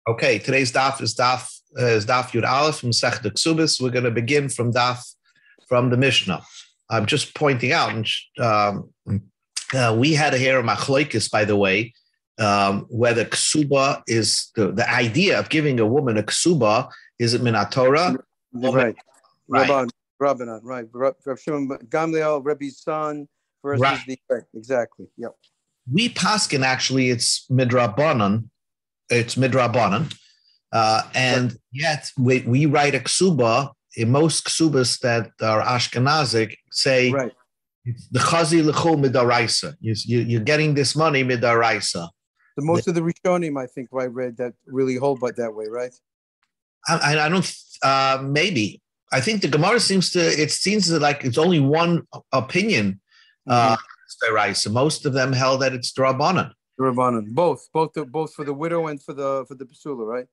Okay, today's daf is daf Yud Aleph from Masechet Kesubos. We're going to begin from the Mishnah. I'm just pointing out, we had a here a machloikis, by the way, whether ksuba is the idea of giving a woman a ksuba, is it min Torah? Right. Rabbanan, right. Rav Shimon Gamliel, Rebbe's son versus right. Exactly. Yep. We paskin actually it's midrabanan. It's midrabanan, and yet we write a ksuba. In most ksubas that are Ashkenazic say right. The chazi l'chol midaraisa. You're getting this money midaraisa. Most of the Rishonim, I think, I read that really hold but that way, right? I don't. Maybe I think the Gemara seems like it's only one opinion. Midaraisa. Most of them held that it's drabanan. Drabanan, both for the widow and for the basula, right?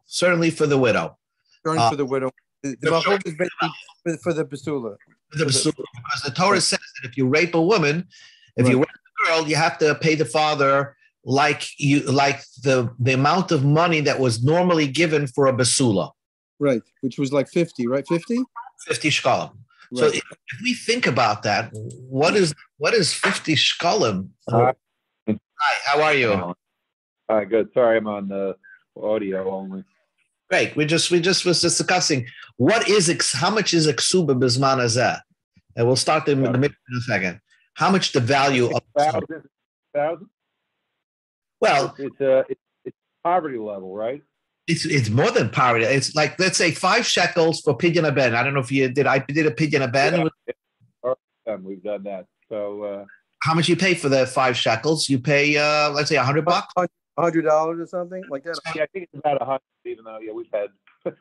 Certainly for the widow. For the widow. The mahok is basically for the basula. Because the Torah says that if you rape a woman, if you rape a girl, you have to pay the father like the amount of money that was normally given for a basula. Right, which was like 50, right? 50? 50 shkalim. Right. So if we think about that, what is 50 shkalim? Hi, how are you? Hi, good. Sorry, I'm on the audio only. Great. We just was discussing how much is a ksuba bisman hazeh, and we'll start in the middle in a second. How much the value of 1,000? Well, it's poverty level, right? It's more than poverty. It's like, let's say 5 shekels for pidyon haben. I don't know if you did. I did a pidyon haben. Yeah, we've done that. So how much you pay for the 5 shekels? You pay let's say $100. $100 or something like that. Yeah, I think it's about 100. Even though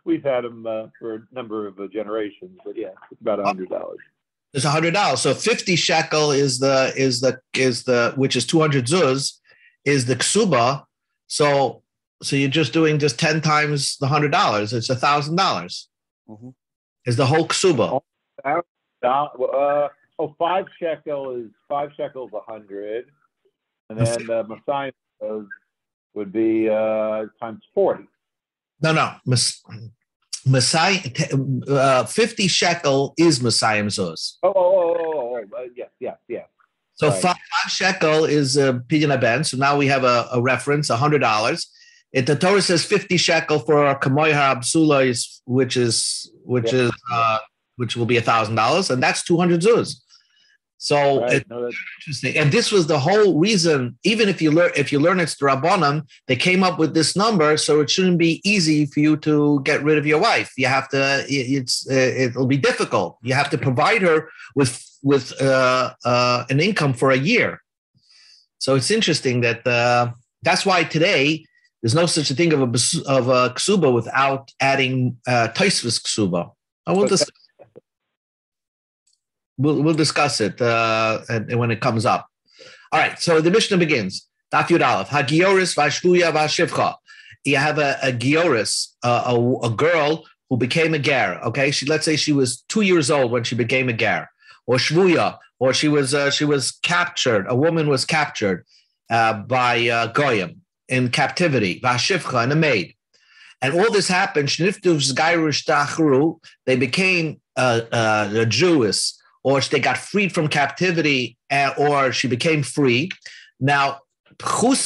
we've had them for a number of generations, but yeah, it's about $100. It's $100. So 50 shekel is the which is 200 zuz is the ksuba. So you're just doing 10 times the $100. It's $1,000. Is the whole ksuba? 5 shekel is 5 shekels 100, and then the Messiah would be times 40. No. Messiah, 50 shekel is Messiah zuz. Yes. So right. 5 shekel is pidyon haben. So now we have a reference, $100. The Torah says 50 shekel for kamoy harabsula, which will be $1,000, and that's 200 zuz. So it's interesting, and this was the whole reason. Even if you learn it's drabanan, they came up with this number, so it shouldn't be easy for you to get rid of your wife. You have to. It'll be difficult. You have to provide her with an income for a year. So it's interesting that that's why today there's no such a thing of a ksuba without adding taisvus ksuba. We'll discuss it when it comes up. All right, so the Mishnah begins. Daf Yud Aleph. Hagioris v'ashvuya v'ashivcha. You have a gioris, a girl who became a ger. Okay, let's say she was 2 years old when she became a ger, or shvuya, or she was captured. A woman was captured by goyim in captivity. V'ashivcha, and a maid. And all this happened. They became a Jewess, or they got freed from captivity, or she became free. Now, and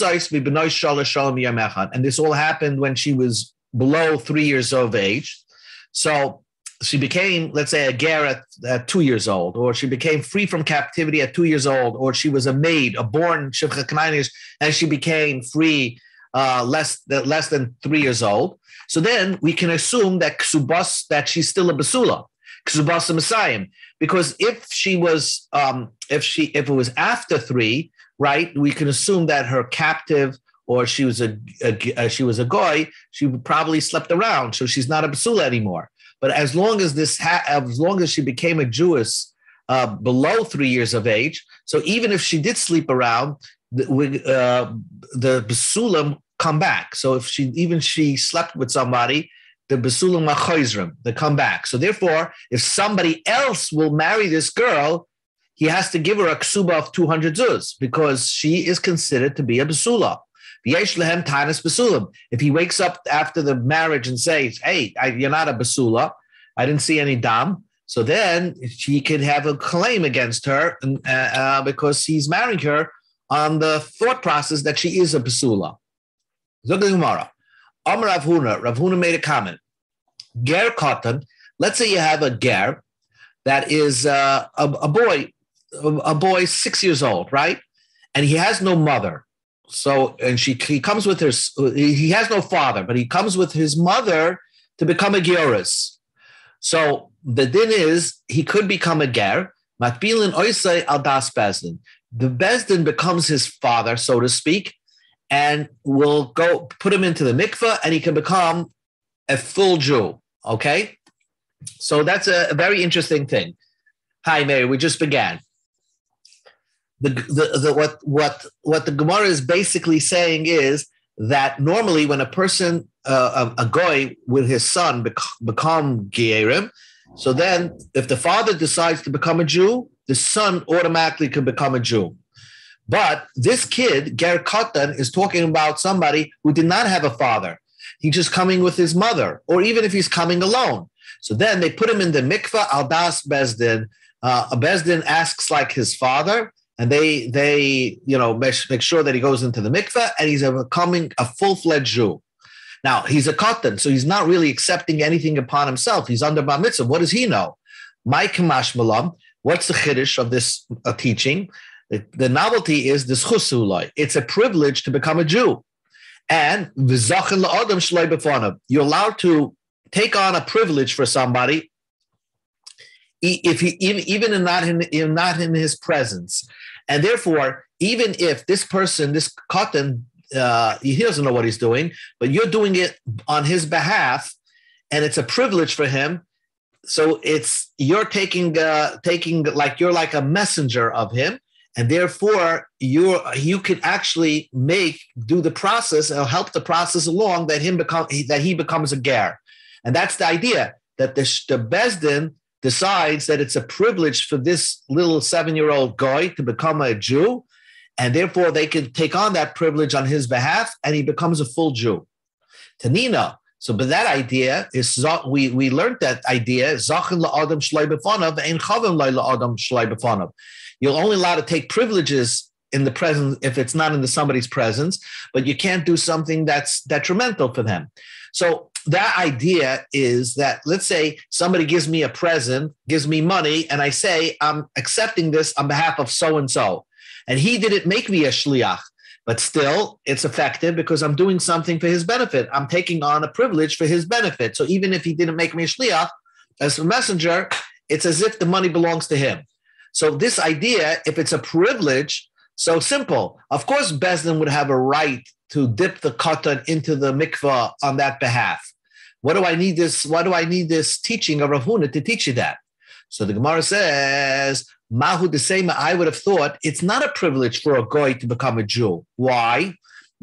this all happened when she was below 3 years of age. So she became, let's say, a ger at 2 years old, or she became free from captivity at 2 years old, or she was a maid, a born shivcha kanainis, and she became free less than 3 years old. So then we can assume that ksubas, that she's still a basula. Ksubas Messiah, because if it was after 3, right, we can assume that her captive, or she was a goy, she probably slept around, so she's not a basula anymore. But as long as she became a Jewess below 3 years of age, so even if she did sleep around, the basulam come back. So if she slept with somebody, the besulim machoizrim, they come back. So therefore, if somebody else will marry this girl, he has to give her a ksuba of 200 zuz, because she is considered to be a besula. If he wakes up after the marriage and says, hey, you're not a basula, I didn't see any dam, so then he could have a claim against her because he's marrying her on the thought process that she is a basula. Zog the Gemara. Amar Rav Huna made a comment. Ger katan, let's say you have a ger that is a boy 6 years old, right? And he has no mother. So, and he comes with he has no father, but he comes with his mother to become a geras. So the din is, he could become a ger. Matbilin oisei al das bezdin. The bezdin becomes his father, so to speak, and will go put him into the mikveh, and he can become a full Jew. Okay? So that's a very interesting thing. Hi, Mary, we just began. What the Gemara is basically saying is that normally when a person, a goy with his son become gerim, so then if the father decides to become a Jew, the son automatically can become a Jew. But this kid, Ger Katan, is talking about somebody who did not have a father. He's just coming with his mother, or even if he's coming alone. So then they put him in the mikveh al das bezdin. A bezdin asks like his father, and they make sure that he goes into the mikveh and he's becoming a full-fledged Jew. Now, he's a katan, so he's not really accepting anything upon himself. He's under bar mitzvah. What does he know? My kamash malam. What's the chiddush of this teaching? The novelty is this chusulai. It's a privilege to become a Jew. And you're allowed to take on a privilege for somebody if he even not in his presence. And therefore, even if this person, this katan, he doesn't know what he's doing, but you're doing it on his behalf, and it's a privilege for him. So you're taking like you're like a messenger of him, and therefore you can actually do the process and help the process along that he becomes a ger. And that's the idea, that the bezdin decides that it's a privilege for this little 7-year-old guy to become a Jew, and therefore they can take on that privilege on his behalf, and he becomes a full Jew. Tanina. So, but that idea is, we learned that idea. You're only allowed to take privileges in the presence if it's not in somebody's presence, but you can't do something that's detrimental for them. So that idea is that, let's say somebody gives me a present, gives me money, and I say, I'm accepting this on behalf of so-and-so. And he didn't make me a shliach, but still it's effective because I'm doing something for his benefit. I'm taking on a privilege for his benefit. So even if he didn't make me a shliach, as a messenger, it's as if the money belongs to him. So this idea, if it's a privilege, so simple. Of course, Bezdin would have a right to dip the katan into the mikvah on that behalf. Why do I need this teaching of Rav Huna to teach you that? So the Gemara says, Mahu Desema, I would have thought it's not a privilege for a goy to become a Jew. Why?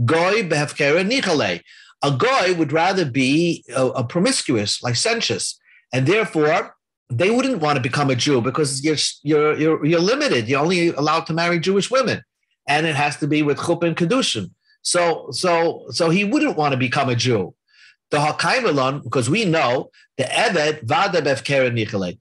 Goy behefkera nichale. A goy would rather be a promiscuous, licentious, and therefore they wouldn't want to become a Jew because you're limited. You're only allowed to marry Jewish women, and it has to be with chuppah and kedushin. So he wouldn't want to become a Jew. The hakaimelon, because we know the eved vada befkera nichale,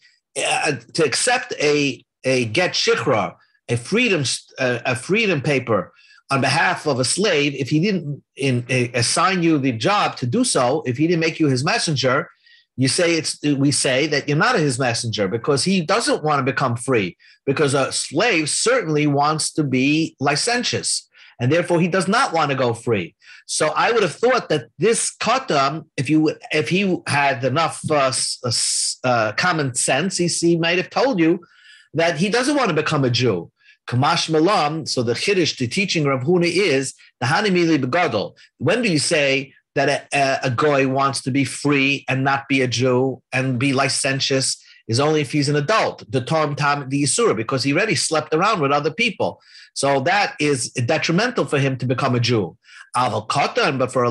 to accept a get shichra, a freedom paper on behalf of a slave, if he didn't assign you the job to do so, if he didn't make you his messenger, we say that you're not his messenger because he doesn't want to become free, because a slave certainly wants to be licentious, and therefore he does not want to go free. So I would have thought that this katan, if he had enough common sense, he might have told you that he doesn't want to become a Jew. Kamash malam. So the chiddush, the teaching Rav Huna is the hanimili begadol. When do you say that a goy wants to be free and not be a Jew and be licentious? Is only if he's an adult, the Tom the Yisura, because he already slept around with other people. So that is detrimental for him to become a Jew. Aval katan, but for a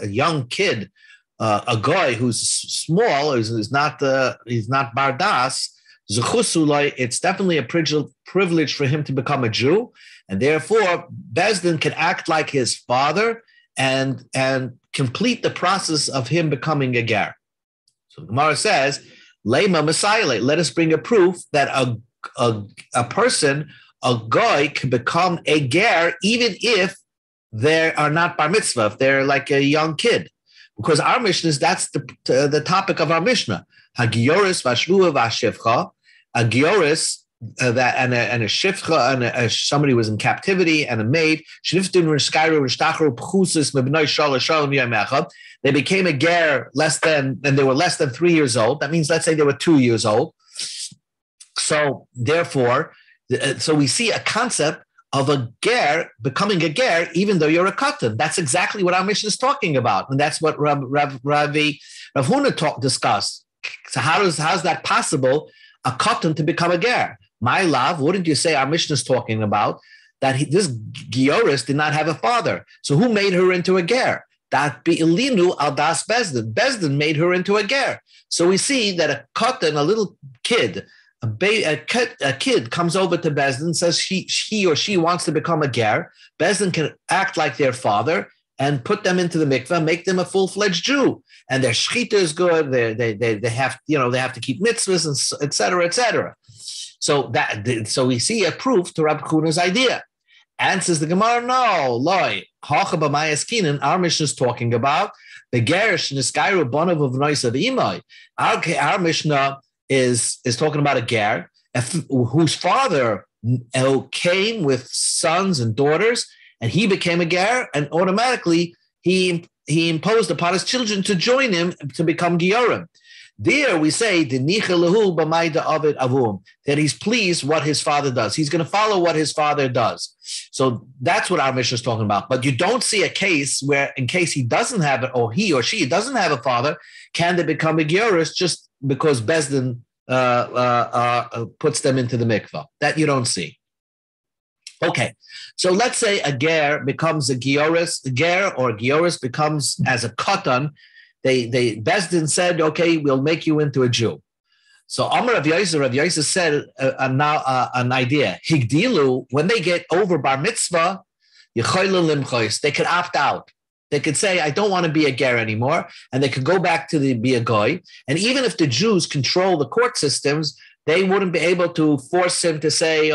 young kid, a guy who's small, he's not bardas, it's definitely a privilege for him to become a Jew. And therefore, Bezdin can act like his father and complete the process of him becoming a ger. So the Gemara says, Lema Messiah, let us bring a proof that a person, a goy, can become a ger even if they are not bar mitzvah, if they're like a young kid. Because our Mishnah is, that's the topic of our Mishnah. Hagioris v'ashvua v'ashivcha, a gioris, that and a shifcha, and somebody was in captivity, and a maid. They became a ger they were less than 3 years old. That means, let's say they were 2 years old. So therefore, we see a concept of a ger becoming a ger, even though you're a katan. That's exactly what our Mishnah is talking about, and that's what Rav Huna discussed. So how's that possible? A katan to become a ger. My love, wouldn't you say our Mishnah is talking about that this Gioris did not have a father? So who made her into a ger? That be Ilinu al das Bezdin. Bezdin made her into a ger. So we see that a katan, a little kid, a kid comes over to Bezdin, says he or she wants to become a ger. Bezdin can act like their father and put them into the mikveh, make them a full-fledged Jew. And their shechita is good. They have to keep mitzvahs, and et cetera, et cetera. So we see a proof to Rabbi Huna's idea. Answers the Gemara, no, loy. Our Mishnah is talking about the gerish niskairu bonav of nois of imai. Our Mishnah is talking about a ger whose father came with sons and daughters, and he became a ger, and automatically he imposed upon his children to join him to become giorim. There we say that he's pleased what his father does. He's going to follow what his father does. So that's what our Mishnah is talking about. But you don't see a case where, in case he doesn't have it, or he or she doesn't have a father, can they become a gioris just because Bezdin puts them into the mikvah? That you don't see. Okay, so let's say a ger becomes a gioris. A ger or a gioris becomes as a katan. They Bezdin said, okay, we'll make you into a Jew. So Amar Rav Yosef said an idea. Higdilu, when they get over bar mitzvah, they could opt out. They could say, I don't want to be a ger anymore, and they could go back to be a goy. And even if the Jews control the court systems, they wouldn't be able to force him to say,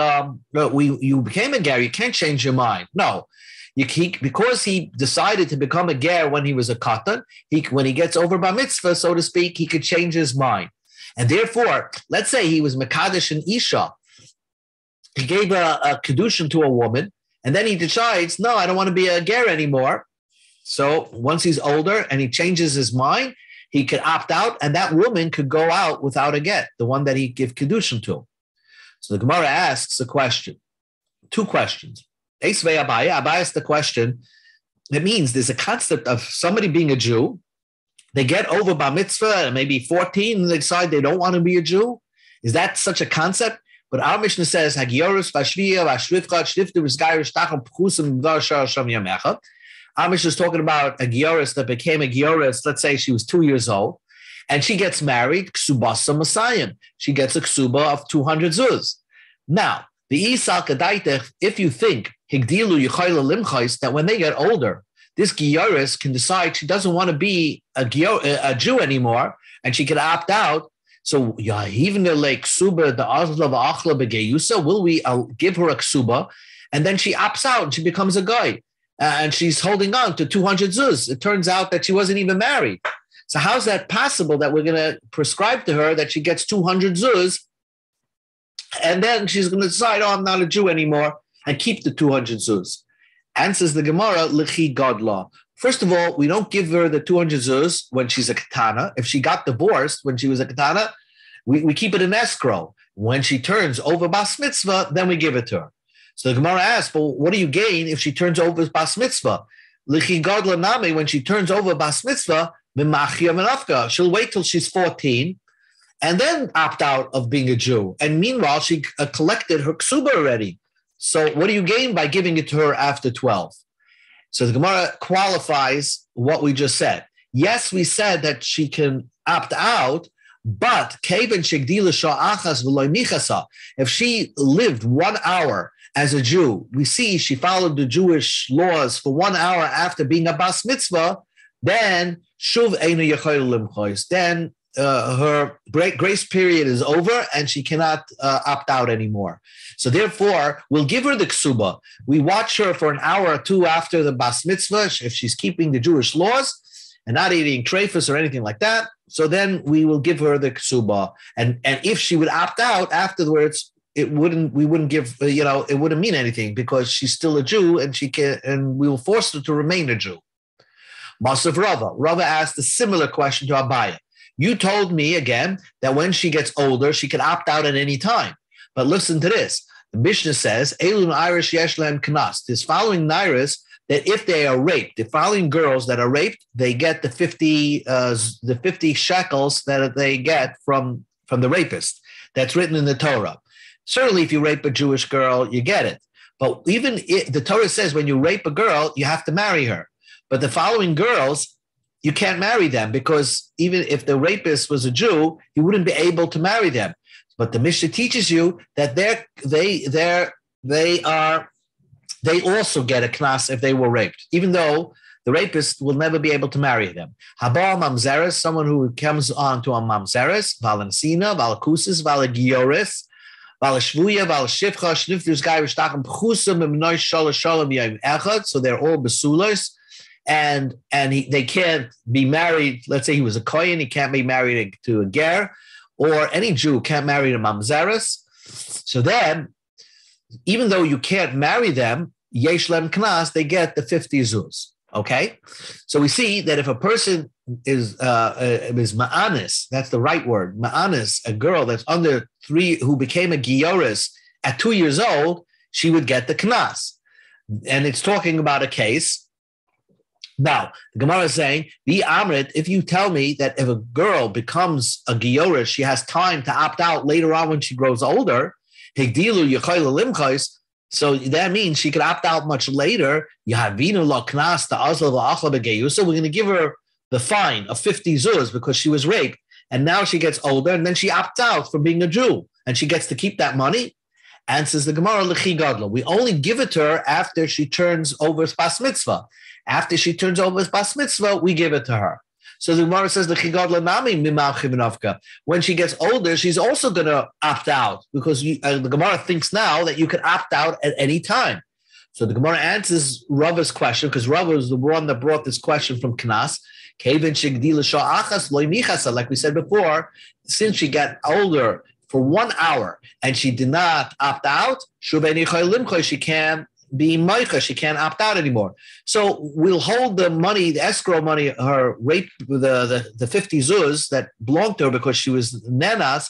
no, you became a ger, you can't change your mind. No. Because he decided to become a ger when he was a katan, when he gets over bar mitzvah, so to speak, he could change his mind. And therefore, let's say he was mekadesh and isha. He gave a kedushin to a woman, and then he decides, no, I don't want to be a ger anymore. So once he's older and he changes his mind, he could opt out, and that woman could go out without a get, the one that he gave kedushin to. So the Gemara asks a question, two questions. Abaya asked the question. It means there's a concept of somebody being a Jew. They get over bar mitzvah, maybe 14, and they decide they don't want to be a Jew. Is that such a concept? But our Mishnah says, Hagioris v'ashvia v'ashrivcha shtiftu v'zgayir shtacham pchusim v'dar sham yamecha. Our Mishnah is talking about a gioris that became a gioris. Let's say she was 2 years old, and she gets married, ksubasa masayim. She gets a ksuba of 200 zuz. Now, the Isal Kadaitech, if you think Higdilu Yechayla Limchais, that when they get older, this Gioris can decide she doesn't want to be a Jew anymore, and she can opt out. So even the like Ksuba, the Azla Achla Begeyusa, will we give her a Ksuba, and then she opts out and she becomes a guy, and she's holding on to 200 zuz. It turns out that she wasn't even married. So how's that possible that we're going to prescribe to her that she gets 200 zuz? And then she's going to decide, oh, I'm not a Jew anymore, and keep the 200 zuz. Answers the Gemara, Lichi Godla. First of all, we don't give her the 200 zuz when she's a katana. If she got divorced when she was a katana, we keep it in escrow. When she turns over bas mitzvah, then we give it to her. So the Gemara asks, well, what do you gain if she turns over bas mitzvah? Lichi Godla Nami, when she turns over bas mitzvah, she'll wait till she's 14, and then opt out of being a Jew. And meanwhile, she collected her ksuba already. So what do you gain by giving it to her after 12? So the Gemara qualifies what we just said. Yes, we said that she can opt out, but if she lived 1 hour as a Jew. We see she followed the Jewish laws for 1 hour after being a bas mitzvah, then shuv einu yachol limchos. Then her grace period is over and she cannot opt out anymore. So therefore, we'll give her the ksuba. We watch her for an hour or two after the bas mitzvah, if she's keeping the Jewish laws and not eating treifus or anything like that. So then we will give her the ksuba. And if she would opt out afterwards, we wouldn't give, it wouldn't mean anything because she's still a Jew and we will force her to remain a Jew. Masav Rava. Rava asked a similar question to Abaya. You told me again that when she gets older, she can opt out at any time. But listen to this. The Mishnah says, Elun Irish Yeshlam Knas. This following Nairis, that if they are raped, the following girls that are raped, they get the 50 shekels that they get from the rapist. That's written in the Torah. Certainly, if you rape a Jewish girl, you get it. But even if the Torah says when you rape a girl, you have to marry her. But the following girls, you can't marry them because even if the rapist was a Jew, he wouldn't be able to marry them. But the Mishnah teaches you that they also get a knas if they were raped, even though the rapist will never be able to marry them. Haba mamzeres, someone who comes on to a mamzeres, valansina, valakusis, valagioris, valashvuya, valashivcha, shniftus guy rishtachim pchusim emnoy shalosh shalom yom echad. So they're all besulos. And they can't be married. Let's say he was a kohen, he can't be married to a ger, or any Jew can't marry a mamzeres. So then, even though you can't marry them, yesh lem knas, they get the 50 zuz. Okay, so we see that if a person is ma'anis, that's the right word, ma'anis, a girl that's under 3 who became a gioris at 2 years old, she would get the knas, and it's talking about a case. Now, the Gemara is saying, the Amrit, if you tell me that if a girl becomes a Giorish, she has time to opt out later on when she grows older, so that means she could opt out much later. So we're going to give her the fine of 50 zuz because she was raped, and now she gets older, and then she opts out from being a Jew, and she gets to keep that money. And says the Gemara, we only give it to her after she turns over bas mitzvah. After she turns over bas mitzvah, we give it to her. So the Gemara says, when she gets older, she's also going to opt out because the Gemara thinks now that you can opt out at any time. So the Gemara answers Rava's question because Rava is the one that brought this question from Knas. Like we said before, since she got older for 1 hour and she did not opt out, she can be Maicha, she can't opt out anymore. So we'll hold the money, the escrow money, her rape, the 50 zuz that belonged to her because she was nenas.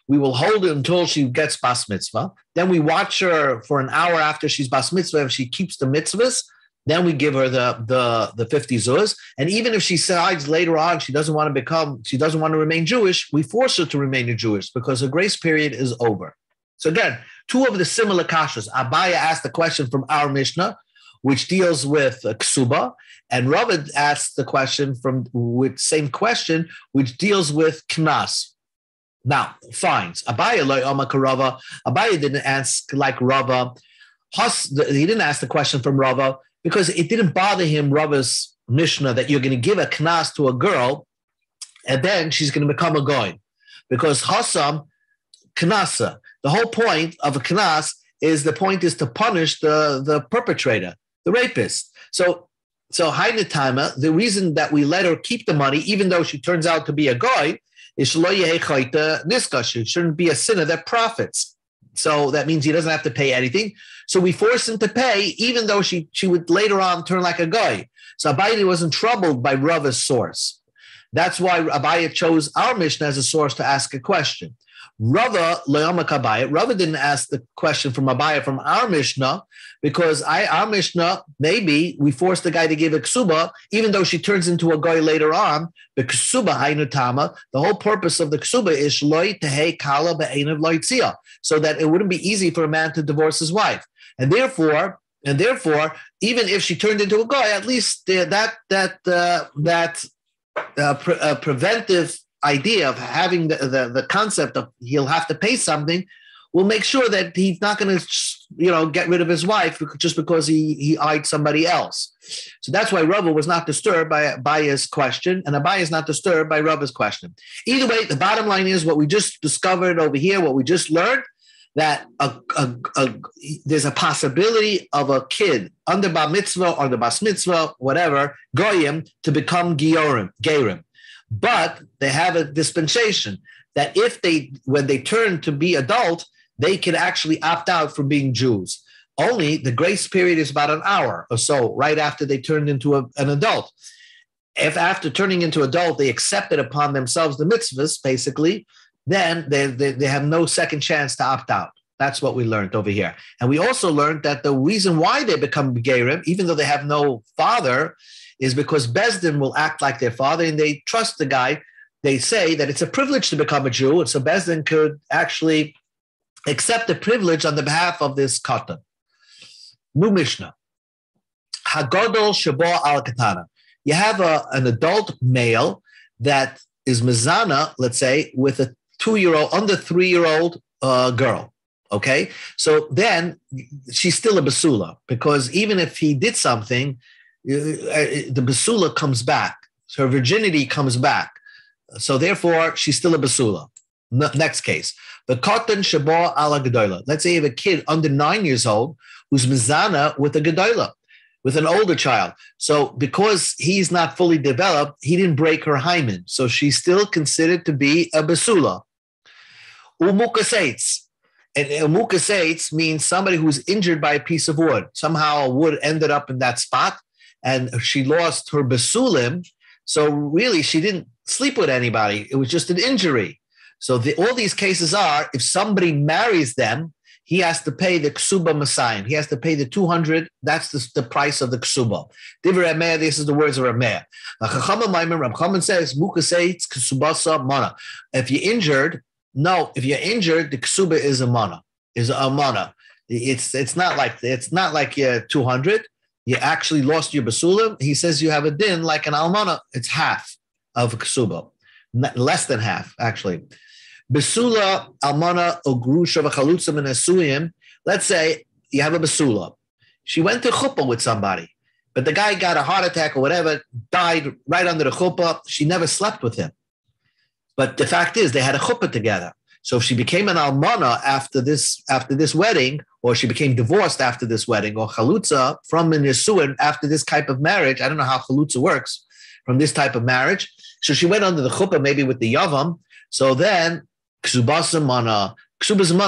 We will hold it until she gets bas mitzvah. Then we watch her for an hour after she's bas mitzvah. If she keeps the mitzvahs, then we give her the 50 zuz. And even if she decides later on she doesn't want to remain Jewish, we force her to remain Jewish because her grace period is over. So again, 2 of the similar kashas. Abaya asked the question from our Mishnah, which deals with ksuba, and Rava asked the question same question, which deals with knas. Now, fines. Abaya loy omaka Rava. Abaya didn't ask like Rava. He didn't ask the question from Rava because it didn't bother him, Rava's Mishnah, that you're going to give a knas to a girl and then she's going to become a goy. Because Hassam, knasa. The whole point of a knas is to punish the perpetrator, the rapist. So Hainatama, the reason that we let her keep the money, even though she turns out to be a goy, is it shouldn't be a sinner that profits. So that means he doesn't have to pay anything. So we force him to pay, even though she would later on turn like a goy. So Abaye wasn't troubled by Rava's source. That's why Abaye chose our Mishnah as a source to ask a question. Rava didn't ask the question from Abaya from our Mishnah because our Mishnah, maybe we force the guy to give a ksuba, even though she turns into a guy later on. The ksuba hainutama, the whole purpose of the ksuba is loy tehei kala be'enav loitzia, so that it wouldn't be easy for a man to divorce his wife, and therefore, even if she turned into a guy, at least preventive idea of having the concept of he'll have to pay something will make sure that he's not going to, get rid of his wife just because he eyed somebody else. So that's why Rava was not disturbed by Abaya's question, and Abaya is not disturbed by Rava's question. Either way, the bottom line is what we just discovered over here, what we just learned, that there's a possibility of a kid under bar mitzvah or the bas mitzvah, whatever, goyim, to become gerim. But they have a dispensation that when they turn to be adult, they can actually opt out from being Jews. Only the grace period is about an hour or so right after they turned into an adult. If after turning into adult, they accepted upon themselves the mitzvahs, basically, then they have no second chance to opt out. That's what we learned over here. And we also learned that the reason why they become gerim, even though they have no father, is because Bezdin will act like their father and they trust the guy. They say that it's a privilege to become a Jew, and so Bezdin could actually accept the privilege on the behalf of this katan. New Mishnah. Hagodol shabo al katana. You have an adult male that is mezana, let's say, with a 2-year-old, under 3-year-old girl. Okay, so then she's still a basula, because even if he did something, the basula comes back. So her virginity comes back. So therefore, she's still a basula. Next case, the katan shabo ala gedola. Let's say you have a kid under 9 years old who's mizana with a gedola, with an older child. So because he's not fully developed, he didn't break her hymen. So she's still considered to be a basula. Umukaseitz. And umukaseitz means somebody who's injured by a piece of wood. Somehow a wood ended up in that spot and she lost her basulim. So really, she didn't sleep with anybody. It was just an injury. So all these cases are, if somebody marries them, he has to pay the ksuba masayim. He has to pay the 200. That's the price of the ksuba. Divrei Rameh, this is the words of Rameh. Chacham says, mukaseitz ksubasa mana. If you're injured, the ksuba is a mana. It's not like you're 200. You actually lost your basulim. He says you have a din like an almana. It's half of ksuba, less than half actually. Basula almanaogrusha v'chalutza minasuyim. Let's say you have a basula. She went to chuppah with somebody, but the guy got a heart attack or whatever, died right under the chuppah. She never slept with him. But the fact is, they had a chuppah together. So if she became an almana after this wedding, or she became divorced after this wedding, or chalutza from an nisuin after this type of marriage, I don't know how chalutza works from this type of marriage. So she went under the chuppah maybe with the yavam. So then ksubasa mana,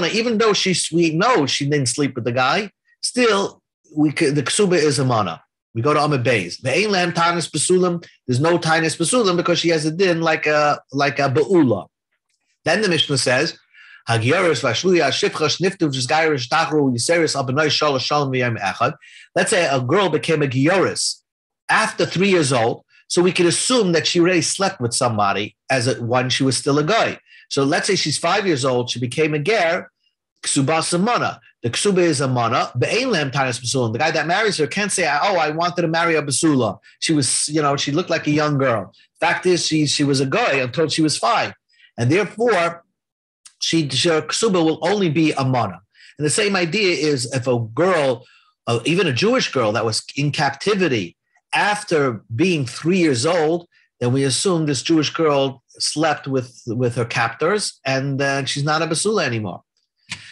even though we know she didn't sleep with the guy, still the ksuba is a mana. We go to Amid Beis. There's no tainus basulim because she has a din like a ba'ula. Then the Mishnah says, let's say a girl became a gioris after 3 years old, so we could assume that she already slept with somebody when she was still a guy. So let's say she's 5 years old, she became a ger, ksubas mana. The ksuba is a mana, the guy that marries her can't say, oh, I wanted to marry a basula. She was, she looked like a young girl. Fact is, she was a guy until she was 5. And therefore, her ksuba will only be a mana. And the same idea is if a girl, even a Jewish girl that was in captivity after being 3 years old, then we assume this Jewish girl slept with her captors and she's not a basula anymore.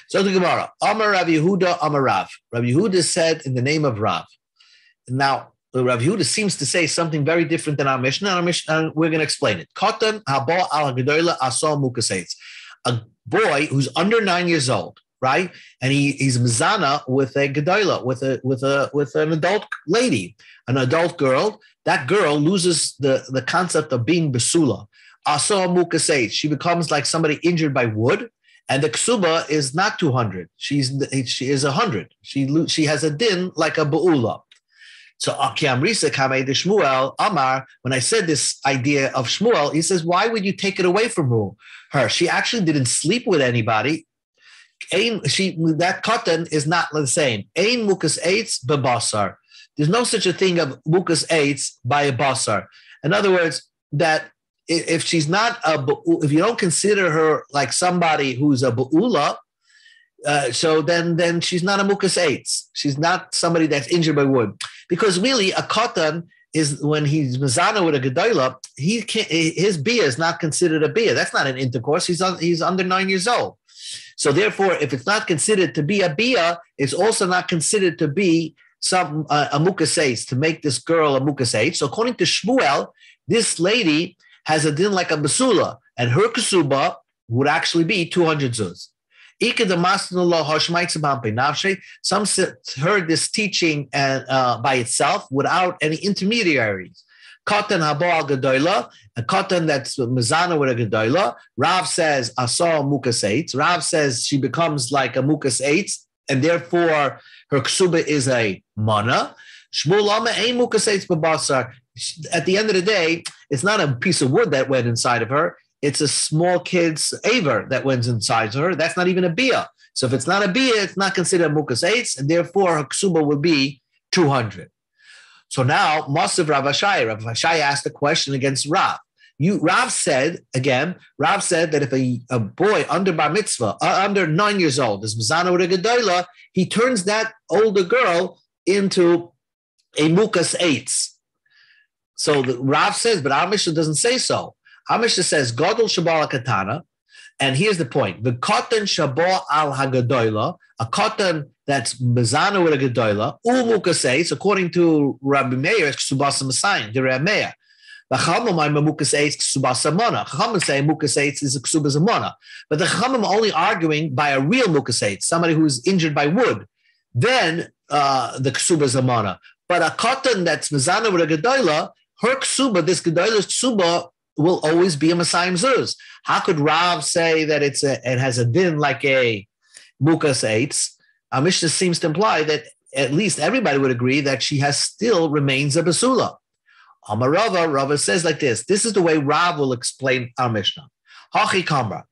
So the Gemara, Amar Rav Yehuda, Amar Rav. Rav Yehuda said in the name of Rav. Now, Rav Yehuda seems to say something very different than our Mishnah, and we're going to explain it. Katan haba al gedola asal mukaseitz. A boy who's under 9 years old, right? And he's mizana with a gedola, with an adult lady, an adult girl. That girl loses the concept of being basula. Asal mukaseitz. She becomes like somebody injured by wood. And the ksuba is not 200. She is 100. She has a din like a ba'ula. So Amrisa Kamei de Shmuel Amar, when I said this idea of Shmuel, he says, why would you take it away from her? She actually didn't sleep with anybody. That katan is not the same. Ein mukas eitz bebasar. There's no such a thing of mukas eitz by a basar. In other words, that if she's not if you don't consider her like somebody who's a ba'ula, So then she's not a mukas eitz. She's not somebody that's injured by wood, because really a katan is when he's mezana with a gedola, he can't. His bia is not considered a bia. That's not an intercourse. He's under 9 years old. So therefore, if it's not considered to be a bia, it's also not considered to be some a mukas eitz, to make this girl a mukas eitz. So according to Shmuel, this lady has a din like a basula, and her kesuba would actually be 200 zuz. Some heard this teaching by itself without any intermediaries. Katan habo al gedola, a katan that's mezana with a gedola. Rav says asa mukas eitz. Rav says she becomes like a mukas eitz, and therefore her ksuba is a mana. Shmuel lama ein mukas eitz b'basar. At the end of the day, it's not a piece of wood that went inside of her. It's a small kid's aver that went inside her. That's not even a bia. So if it's not a bia, it's not considered a mukas eitz, and therefore her ksuba would be 200. So now, Masav Rav Ashai. Rav Ashai asked a question against Rav. Rav said that if a boy under bar mitzvah, under 9 years old, is mezana with a gedola, he turns that older girl into a mukas eitz. So Rav says, but our Mishnah doesn't say so. Our Mishnah says, Godol Shabal Katana, and here's the point: the katan Shabal al Hagadoila, a katan that's mezana with a gedola, mukas eitz, according to Rabbi Meir, Kesubos Daf, the Rabbi Meir. The Chachamim are mukas eitz Kesubos Mana. Chachamim say mukas eitz is a Kesubos Mana, but the Chachamim are only arguing by a real mukas eitz, somebody who's injured by wood. Then the Kesubos Mana. But a katan that's mezana with a gedola, her ksuba, this gedola's ksuba, will always be a Masayim Zuz. How could Rav say that it has a din like a mukas eitz? Our Mishnah seems to imply that at least everybody would agree that she still remains a basula. Rava says like this. This is the way Rav will explain our Mishnah. Hachi kamra.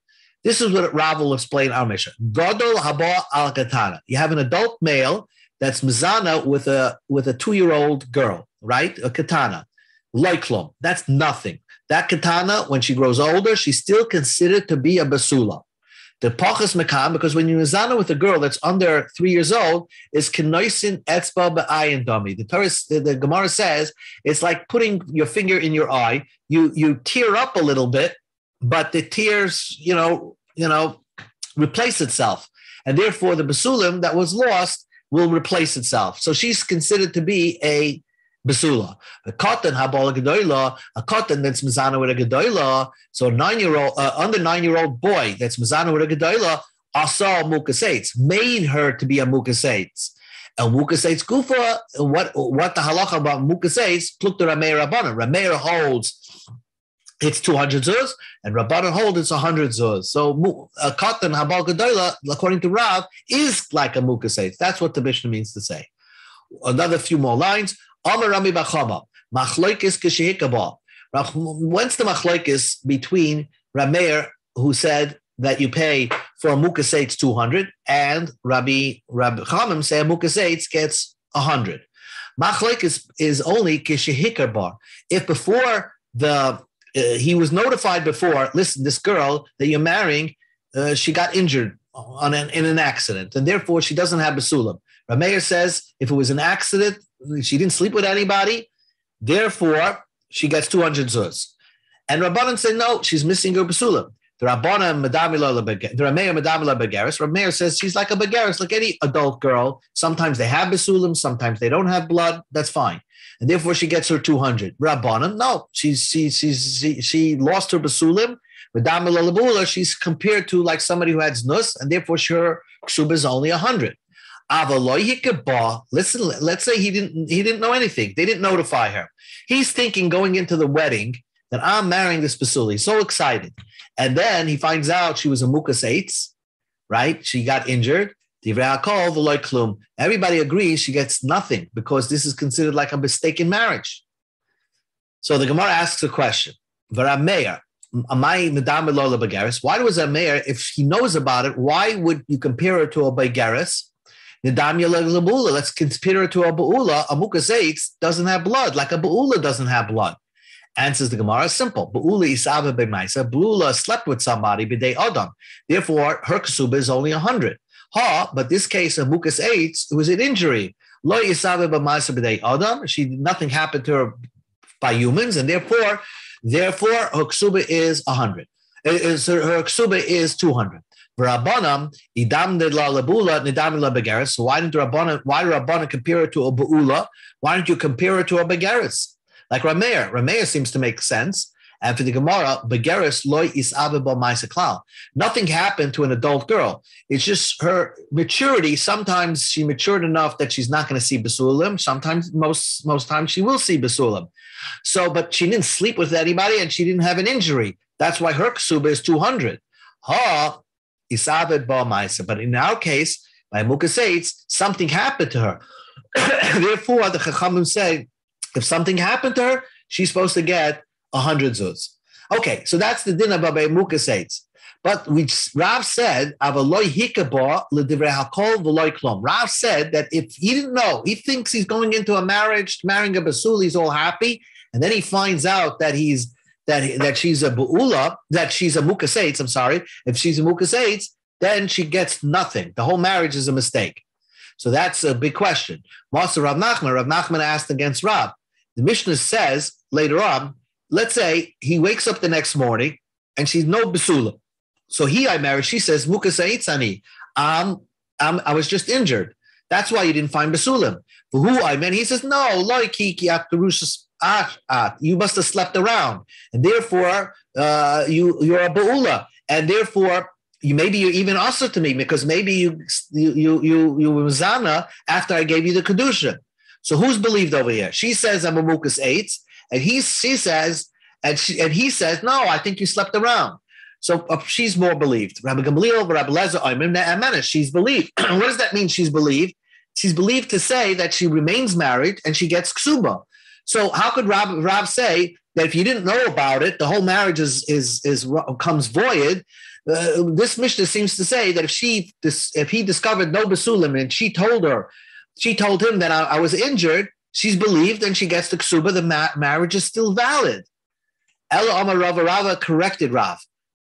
This is what Rav will explain our Mishnah. Godol haba al katana. You have an adult male that's mezana with a 2-year-old girl, right? A katana. Loiklom. That's nothing. That katana, when she grows older, she's still considered to be a basula. The pachas mekam, because when you're mezana with a girl that's under 3 years old, is kenoisin etzba ba'ayin dami. The Gemara says it's like putting your finger in your eye. You tear up a little bit, but the tears, replace itself, and therefore the basulim that was lost will replace itself. So she's considered to be a basula. A katan habal gedola, a katan that's mezana with a gedola. So a 9-year-old, under 9-year-old boy that's mezana with a gedola, asa mukas eitz, made her to be a mukas eitz. And mukas eitz gufa. What the halacha about mukas eitz? Pluk to Rameir Rabbanan. Rameir holds it's 200 zuz, and Rabbanan holds it's 100 zuz. So a katan habal gedola, according to Rav, is like a mukas eitz. That's what the Mishnah means to say. Another few more lines. Amar Rami Bachama, Machloikis Keshihikabah. When's the Machloikis between Rameir, who said that you pay for a mukas eitz 200, and Rabbi Chamim say a mukas eitz gets 100? Machloikis is only Keshihikabah. If before he was notified before, listen, this girl that you're marrying, she got injured in an accident, and therefore she doesn't have basulam. Rameir says if it was an accident, she didn't sleep with anybody, therefore she gets 200 zuz. And Rabbanan said no, she's missing her basulam. The Rameir Madamila Begaris. Rameir says she's like a Begaris, like any adult girl. Sometimes they have basulam, sometimes they don't have blood. That's fine, and therefore she gets her 200. Rabbanan, no, she lost her basulim. Madamila Labula, she's compared to like somebody who had znus, and therefore her ksuba is only 100. Listen, let's say he didn't know anything. They didn't notify her. He's thinking going into the wedding that I'm marrying this basula. He's so excited. And then he finds out she was a mukas eitz, right? She got injured. Everybody agrees she gets nothing because this is considered like a mistaken marriage. So the Gemara asks a question. Why was a mayor, if he knows about it, why would you compare her to a Baigaris? Let's compare her to a Ba'ula. A mukas eitz doesn't have blood, like a Ba'ula doesn't have blood. Answers the Gemara, simple. Ba'ula isava b'maisa. Ba'ula slept with somebody b'dei adam. Therefore, her ksuba is only 100. But this case of mukas eitz, it was an injury. Lo yisabe b'ma'aser b'dei adam. Nothing happened to her by humans, and therefore her ksuba is 100. Her ksuba is 200. Rabbanam idam la labula nidam la begaris. So why do Rabbanam compare it to a beula? Why don't you compare it to a begaris? Like Rameir. Rameir seems to make sense. And for the Gemara, begaris loy isabe ba ma'aser klal. Nothing happened to an adult girl. It's just her maturity. Sometimes she matured enough that she's not going to see basulim. Sometimes, most times, she will see basulim. So, but she didn't sleep with anybody and she didn't have an injury. That's why her ksuba is 200. Isabed ba ma'aser. But in our case, by mukas eitz, something happened to her. Therefore, the Chachamim say, if something happened to her, she's supposed to get 100 zuz. Okay, so that's the din of mukas eitz. But Rav said, Rav said that if he didn't know, he thinks he's going into a marriage, marrying a basul, he's all happy, and then he finds out that that she's a bu'ula, that she's a mukas eitz, I'm sorry. If she's a mukas eitz, then she gets nothing. The whole marriage is a mistake. So that's a big question. Master Rav Nachman asked against Rav. The Mishnah says later on, let's say he wakes up the next morning and she's no basula. So I married, she says, mukas eitz ani. I was just injured. That's why you didn't find basulim. For who I meant, he says, no, you must have slept around, and therefore you're a ba'ula, and therefore you're even also to me because maybe you were zana after I gave you the kedusha. So who's believed over here? She says I'm a mukas eitz, and he says no, I think you slept around. So she's more believed. Rabbi Gamliel, Rabbi Lezer, she's believed. What does that mean? She's believed. She's believed to say that she remains married and she gets ksuba. So how could Rab say that if you didn't know about it, the whole marriage comes void? This Mishnah seems to say that if he discovered no basulim and she told him that I was injured, she's believed and she gets the ksuba. The marriage is still valid. Ela Amar Rava corrected Rav,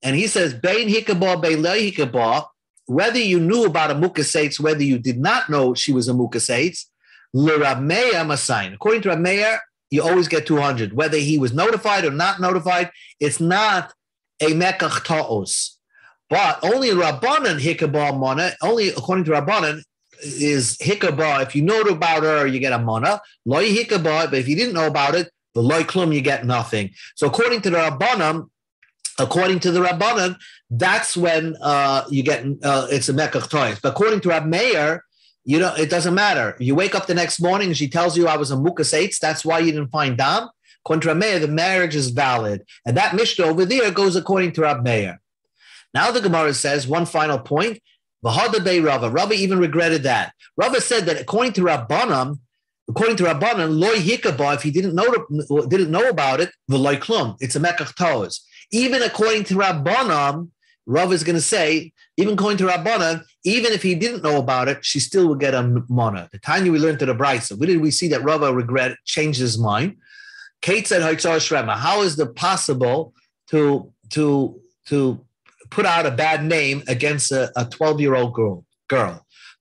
and he says bein hikabah bein lo hikabah. Whether you knew about a mukas eitz, whether you did not know she was a mukas eitz, l'Rav Meir masayin. According to Rav Meir, you always get 200. Whether he was notified or not notified, it's not a mekach ta'os. But only Rabbanan hikabah mana, only according to Rabbanan is hikabah. If you know about her, you get a mana. Lo hikabah, but if you didn't know about it, the loy klum, you get nothing. So according to the Rabbanan, that's when you get it's a mekach ta'os. But according to Rav Meir, it doesn't matter. You wake up the next morning and she tells you I was a mukas eitz. That's why you didn't find dam. According to Rav Meir, the marriage is valid. And that Mishnah over there goes according to Rav Meir. Now the Gemara says one final point. V'hada bei Rava. Rava even regretted that. Rava said that according to Rabbanan, loy hikabah, if he didn't know about it, v'loy klum. It's a mekach ta'os. Even according to Rabbanan, Rav is going to say, even according to Rabbanan, even if he didn't know about it, she still would get a mana. The time we learned to the Brisa, where did we see that Rava changed his mind? Kate said, how is it possible to put out a bad name against a 12-year-old girl?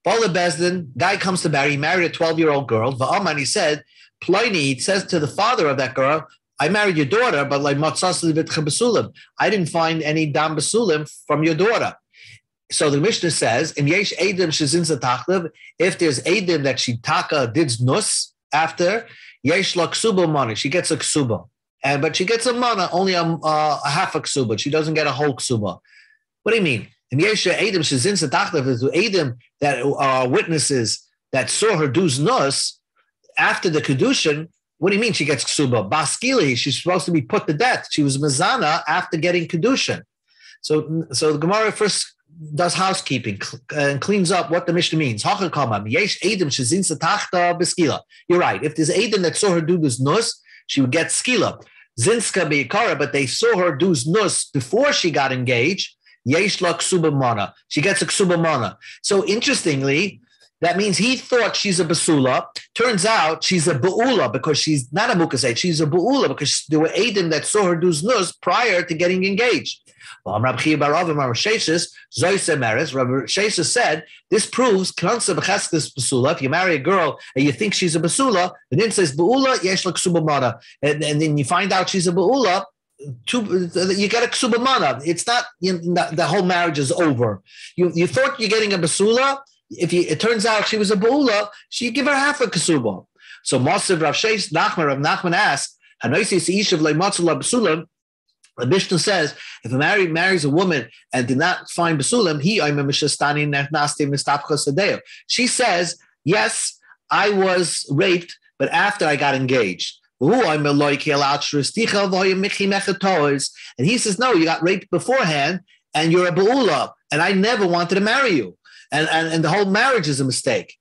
Bala Bezdin, guy comes to marry, he married a 12-year-old girl. Va'aman, he said, Pliny, he says to the father of that girl, I married your daughter, but like I didn't find any dam basulim from your daughter. So the Mishnah says, if there's edim that she taka did nus after, yesh la ksuba money, she gets a ksuba. But she gets a mana, only a half a ksuba. She doesn't get a whole ksuba. What do you mean? If there's edim that are witnesses that saw her do nus after the kedushin, what do you mean she gets ksuba? Baskili, she's supposed to be put to death. She was mazana after getting kedushin. So the Gemara first does housekeeping and cleans up what the Mishnah means. You're right. If there's edim that saw her do this nus, she would get skila. Zinska beikara, but they saw her do nus before she got engaged. Yesh la ksuba mana. She gets a ksuba mana. So interestingly, That means he thought she's a basula. Turns out she's a beula because she's not a mukaseit. She's a beula because there were Adim that saw her do znus prior to getting engaged. Rabbi Sheshes said, this proves if you marry a girl and you think she's a basula, and then says beula, yesh la ksuba mana. And then you find out she's a beula, you get a ksuba mana. It's not, the whole marriage is over. You thought you're getting a basula. It turns out she was a beula, so you give her half a ksuba. So Moshe Rav Nachman asked, the Mishnah says, if a marries a woman and did not find basulim, she says, yes, I was raped, but after I got engaged. And he says, no, you got raped beforehand, and you're a beula, and I never wanted to marry you. And the whole marriage is a mistake.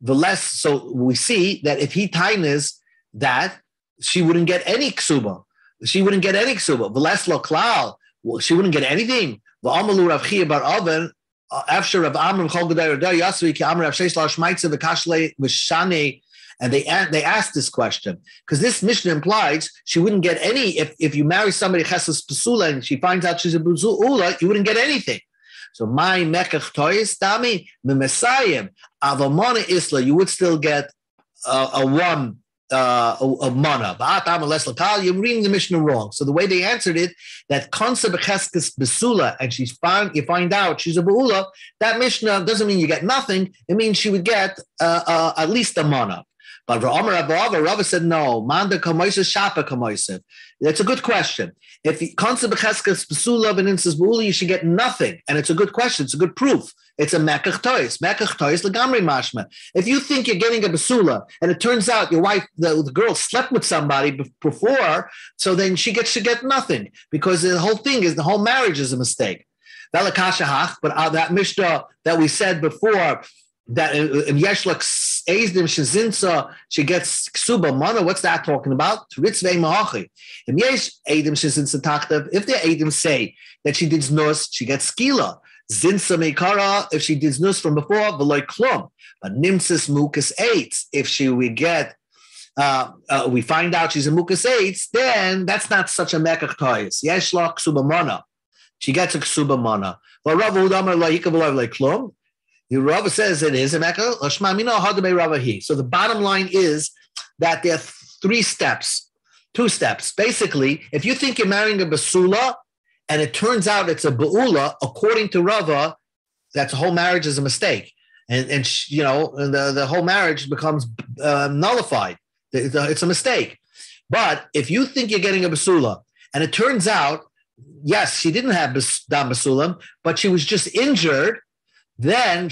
So we see that if he tainas that, she wouldn't get any ksuba. She wouldn't get any ksuba. V'les lo klal. She wouldn't get anything. V'amalu Rav Chia bar Oven, after Rav Amram chol gedei Rav Yasvi ki Amar Rav Sheish la Shmaitze v'kashle v'shane. And they asked this question because this Mishnah implies she wouldn't get any. If you marry somebody chesed pasula and she finds out she's a basula, you wouldn't get anything. So my mekach toyis dami memesayim avamona isla, you would still get a mana. You're reading the Mishnah wrong. So the way they answered it, that concept becheskes besula, and you find out she's a beula, that Mishnah doesn't mean you get nothing. It means she would get at least a mana. But Rava said no. Manda kamoisa shapa kamoisa. That's a good question. If the concept becheskes besula and insays beula, you should get nothing, and it's a good question. It's a good proof. It's a mekach tois legamri mashma. If you think you're getting a basula, and it turns out your wife, the girl, slept with somebody before, so then she gets to get nothing because the whole marriage is a mistake. But that Mishnah that we said before, that in Yeshlak Eizdim Shazinsa, she gets ksuba mana. What's that talking about? Ritzvei ma'achi. And Yesh Eidim Shazinsa Tachtav. If the Eidim say that she did znus, she gets skila. Zinsa Meikara, if she did znus from before, v'loy klum. But Nimsis Mukas Eitz, if we find out she's a Mukas Eitz, then that's not such a mekach toyis. Yeshla ksuba mana. She gets a ksuba mana. Well, Rav Udamar loyika v'loy klum. The Rava says it is a mekach. So the bottom line is that there are two steps. Basically, if you think you're marrying a basula, and it turns out it's a beula, according to Rava, that the whole marriage is a mistake, and the whole marriage becomes nullified. It's a mistake. But if you think you're getting a basula, and it turns out, yes, she didn't have dam basulam, but she was just injured, then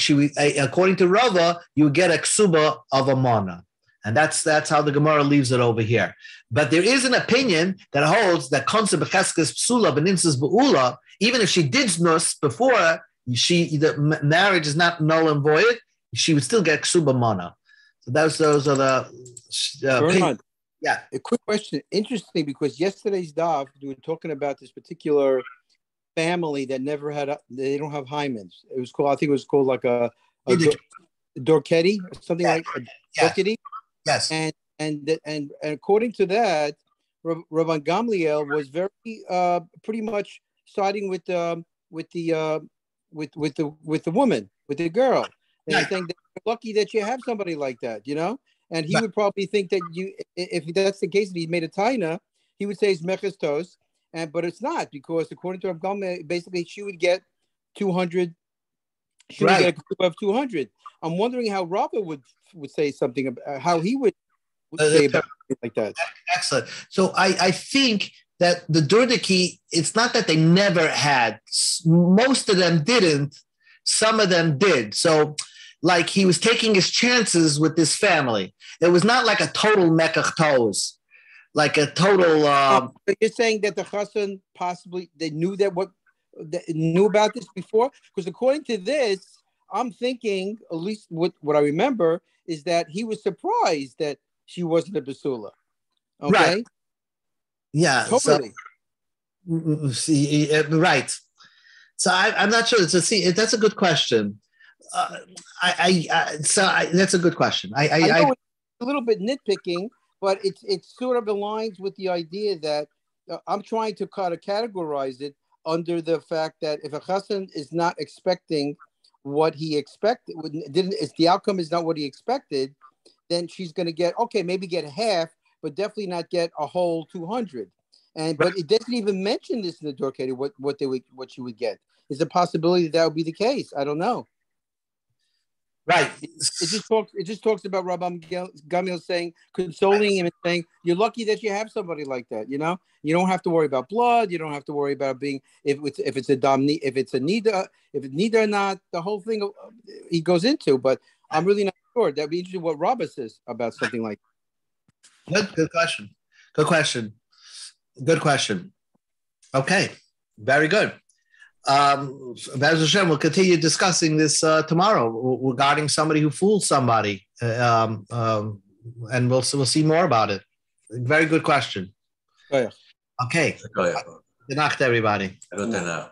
according to Rava, you would get a ksuba of a mana. And that's how the Gemara leaves it over here. But there is an opinion that holds that concept becheskes psula b'nintzas beula, even if she did znus before, the marriage is not null and void, she would still get ksuba mana. So those are the Bernard, yeah. A quick question. Interesting, because yesterday's daf, we were talking about this particular family that never had they don't have hymens. It was called, I think it was called like a Dorketti or something like a Dorketti. Yes. And according to that, Rabban Gamliel was very pretty much siding with the woman, with the girl. And I think that you're lucky that you have somebody like that, And he would probably think that if that's the case, if he made a taina, he would say it's mechestos, but it's not, because according to Rabban Gamliel, basically she would get 200. She would get a group of 200. I'm wondering how Rava would say something about how he would say about it like that. Excellent. So I think that the Durdaki, it's not that they never had. Most of them didn't. Some of them did. So like he was taking his chances with this family. It was not like a total mekach toes, like a total. You're saying that the chassan possibly they knew about this before? Because according to this, I'm thinking, at least what I remember, is that he was surprised that she wasn't a basula. Okay? Right. Yeah. Totally. Right. So I'm not sure. So see, that's a good question. That's a good question. I know it's a little bit nitpicking, but it's sort of aligns with the idea that I'm trying to kind of categorize it under the fact that if a chassan is not expecting what he expected, if the outcome is not what he expected, then she's going to maybe get half, but definitely not get a whole 200. But it doesn't even mention this in the Dor Keder, what she would get. Is a possibility that would be the case. I don't know. Right. It just talks about Rabbi Gamliel saying, consoling him and saying, you're lucky that you have somebody like that. You know, you don't have to worry about blood. You don't have to worry about being if it's a nida or not. The whole thing he goes into, but I'm really not sure. That'd be interesting what Rabbi says about something like that. Good question. Okay, very good. Be'ez Hashem, we'll continue discussing this tomorrow regarding somebody who fooled somebody, and we'll see more about it. Very good question. Oh, yeah. Okay. Good night, everybody. Good night.